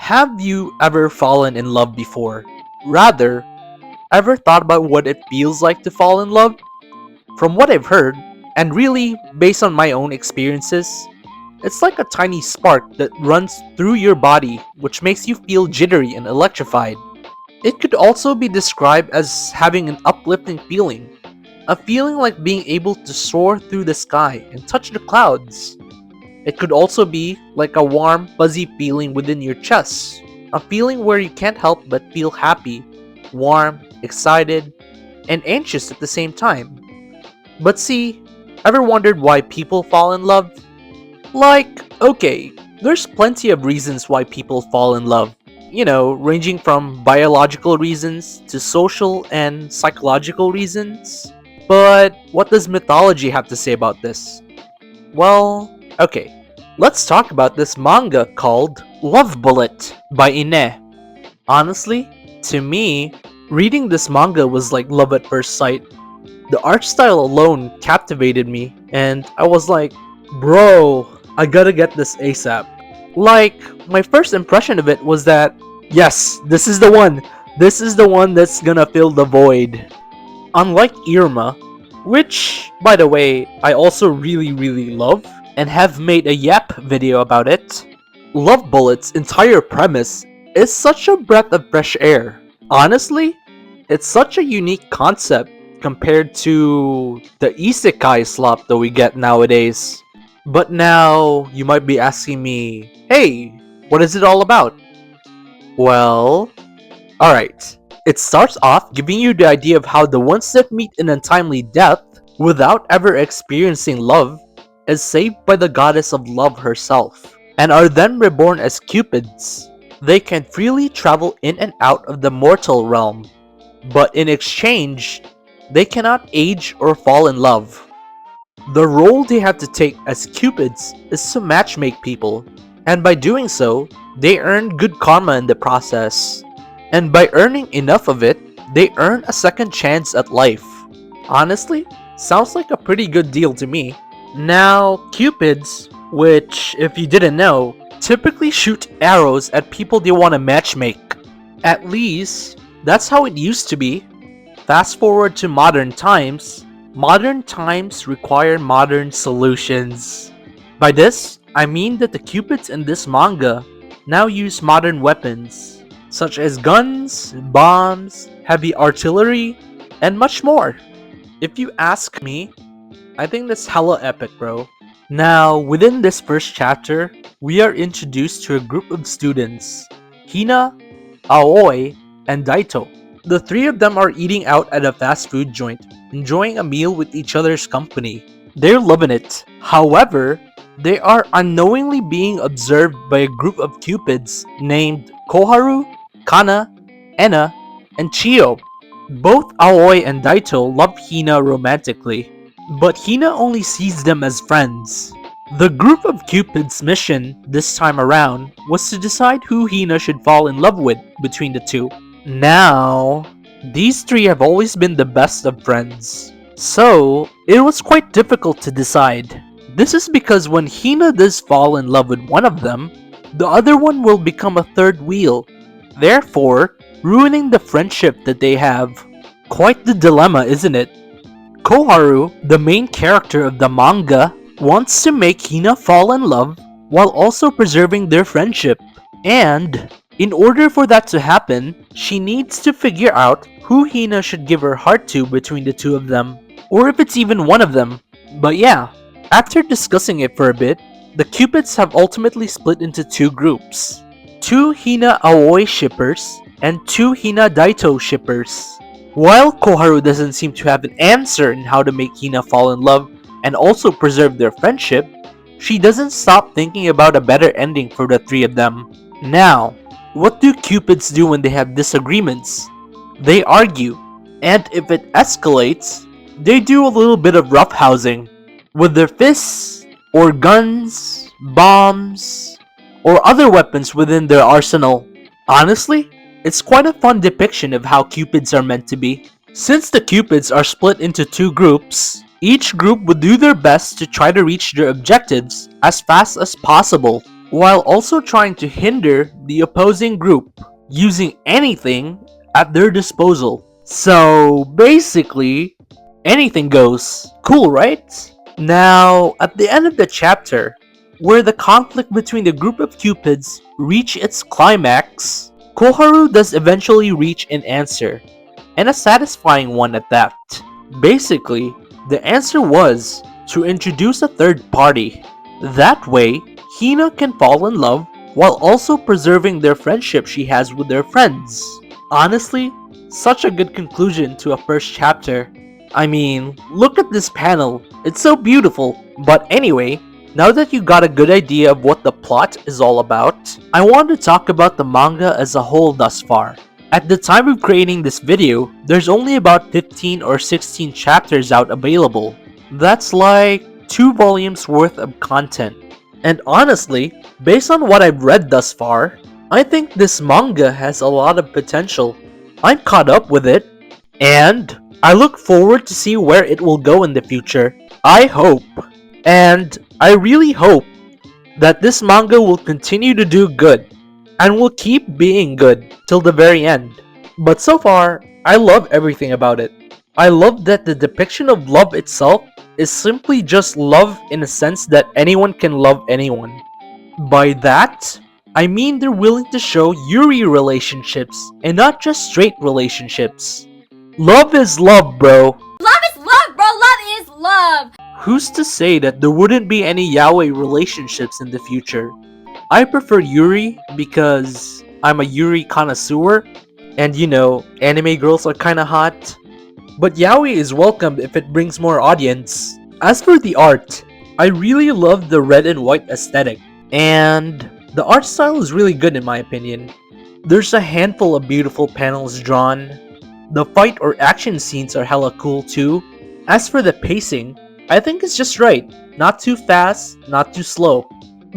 Have you ever fallen in love before? Rather, ever thought about what it feels like to fall in love? From what I've heard, and really based on my own experiences, it's like a tiny spark that runs through your body which makes you feel jittery and electrified. It could also be described as having an uplifting feeling, a feeling like being able to soar through the sky and touch the clouds. It could also be like a warm, fuzzy feeling within your chest, a feeling where you can't help but feel happy, warm, excited, and anxious at the same time. But see, ever wondered why people fall in love? Okay, there's plenty of reasons why people fall in love. Ranging from biological reasons to social and psychological reasons. But what does mythology have to say about this? Well, okay, let's talk about this manga called Love Bullet by Ine. Honestly, to me, reading this manga was like love at first sight. The art style alone captivated me, and I was like, bro, I gotta get this ASAP. My first impression of it was that, yes, this is the one. This is the one that's gonna fill the void. Unlike Irma, which, by the way, I also really love, and have made a Yap video about it, Love Bullet's entire premise is such a breath of fresh air. Honestly, it's such a unique concept compared to the isekai slop that we get nowadays. But now, you might be asking me, hey, what is it all about? Well, alright. It starts off giving you the idea of how the ones that meet an untimely death, without ever experiencing love, is saved by the goddess of love herself, and are then reborn as cupids. They can freely travel in and out of the mortal realm, but in exchange, they cannot age or fall in love. The role they have to take as cupids is to matchmake people, and by doing so, they earn good karma in the process. And by earning enough of it, they earn a second chance at life. Honestly, sounds like a pretty good deal to me. Now, cupids, which, if you didn't know, typically shoot arrows at people they want to matchmake. At least, that's how it used to be. Fast forward to modern times require modern solutions. By this, I mean that the cupids in this manga now use modern weapons, such as guns, bombs, heavy artillery, and much more. If you ask me, I think that's hella epic, bro. Now, within this first chapter, we are introduced to a group of students, Hina, Aoi, and Daito. The three of them are eating out at a fast food joint, enjoying a meal with each other's company. They're loving it. However, they are unknowingly being observed by a group of cupids named Koharu, Kana, Ena, and Chiyo. Both Aoi and Daito love Hina romantically, but Hina only sees them as friends. The group of cupids' mission this time around was to decide who Hina should fall in love with between the two. Now, these three have always been the best of friends, so it was quite difficult to decide. This is because when Hina does fall in love with one of them, the other one will become a third wheel, therefore ruining the friendship that they have. Quite the dilemma, isn't it? Koharu, the main character of the manga, wants to make Hina fall in love while also preserving their friendship. And in order for that to happen, she needs to figure out who Hina should give her heart to between the two of them, or if it's even one of them. But yeah, after discussing it for a bit, the cupids have ultimately split into two groups. 2 Hina Aoi shippers and 2 Hina Daito shippers. While Koharu doesn't seem to have an answer in how to make Hina fall in love and also preserve their friendship, she doesn't stop thinking about a better ending for the three of them. Now, what do cupids do when they have disagreements? They argue, and if it escalates, they do a little bit of roughhousing with their fists, or guns, bombs, or other weapons within their arsenal. Honestly, it's quite a fun depiction of how cupids are meant to be. Since the cupids are split into two groups, each group would do their best to try to reach their objectives as fast as possible. while also trying to hinder the opposing group using anything at their disposal. So basically, anything goes. Cool, right? Now, at the end of the chapter, where the conflict between the group of cupids reach its climax, Koharu does eventually reach an answer, and a satisfying one at that. Basically, the answer was to introduce a third party. That way, Hina can fall in love while also preserving their friendship she has with their friends. Honestly, such a good conclusion to a first chapter. I mean, look at this panel, it's so beautiful. But anyway, now that you got a good idea of what the plot is all about, I want to talk about the manga as a whole thus far. At the time of creating this video, there's only about 15 or 16 chapters out available. That's like 2 volumes worth of content. And honestly, based on what I've read thus far, I think this manga has a lot of potential. I'm caught up with it, and I look forward to see where it will go in the future. I hope, and I really hope, that this manga will continue to do good, and will keep being good till the very end. But so far, I love everything about it. I love that the depiction of love itself is simply just love in a sense that anyone can love anyone. By that, I mean they're willing to show Yuri relationships and not just straight relationships. Love is love, bro. Love is love, bro. Love is love. Who's to say that there wouldn't be any yaoi relationships in the future? I prefer Yuri because I'm a Yuri connoisseur, and you know, anime girls are kinda hot. But yaoi is welcome if it brings more audience. As for the art, I really love the red and white aesthetic, and the art style is really good in my opinion. There's a handful of beautiful panels drawn. The fight or action scenes are hella cool too. As for the pacing, I think it's just right. Not too fast, not too slow.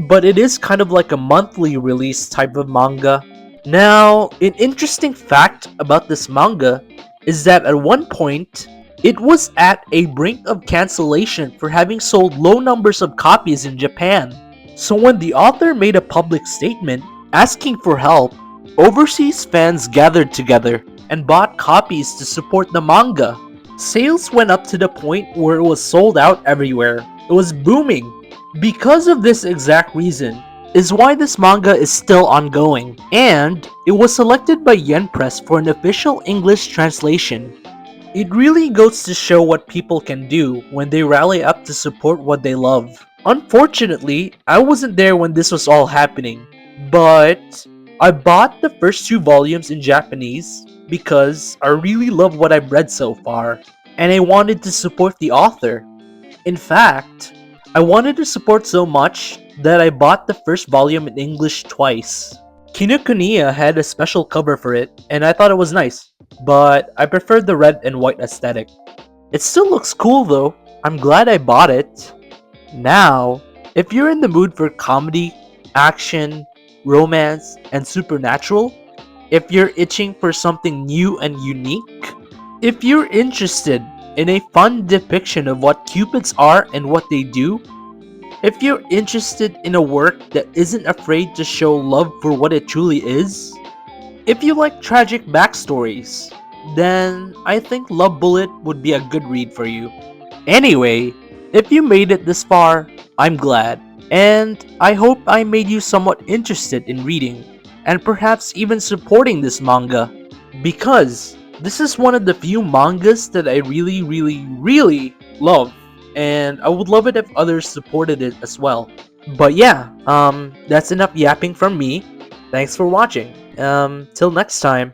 But it is kind of like a monthly release type of manga. Now, an interesting fact about this manga is that at one point, it was at a brink of cancellation for having sold low numbers of copies in Japan. So when the author made a public statement asking for help, overseas fans gathered together and bought copies to support the manga. Sales went up to the point where it was sold out everywhere. It was booming. Because of this exact reason is why this manga is still ongoing, and it was selected by Yen Press for an official English translation. It really goes to show what people can do when they rally up to support what they love. Unfortunately, I wasn't there when this was all happening, but I bought the first 2 volumes in Japanese because I really love what I've read so far, and I wanted to support the author. In fact, I wanted to support so much that I bought the first volume in English twice. Kinokuniya had a special cover for it, and I thought it was nice, but I preferred the red and white aesthetic. It still looks cool though. I'm glad I bought it. Now, if you're in the mood for comedy, action, romance, and supernatural, if you're itching for something new and unique, if you're interested in a fun depiction of what cupids are and what they do, if you're interested in a work that isn't afraid to show love for what it truly is, if you like tragic backstories, then I think Love Bullet would be a good read for you. Anyway, if you made it this far, I'm glad, and I hope I made you somewhat interested in reading, and perhaps even supporting this manga, because this is one of the few mangas that I really love, and I would love it if others supported it as well. But yeah, that's enough yapping from me. Thanks for watching. Till next time.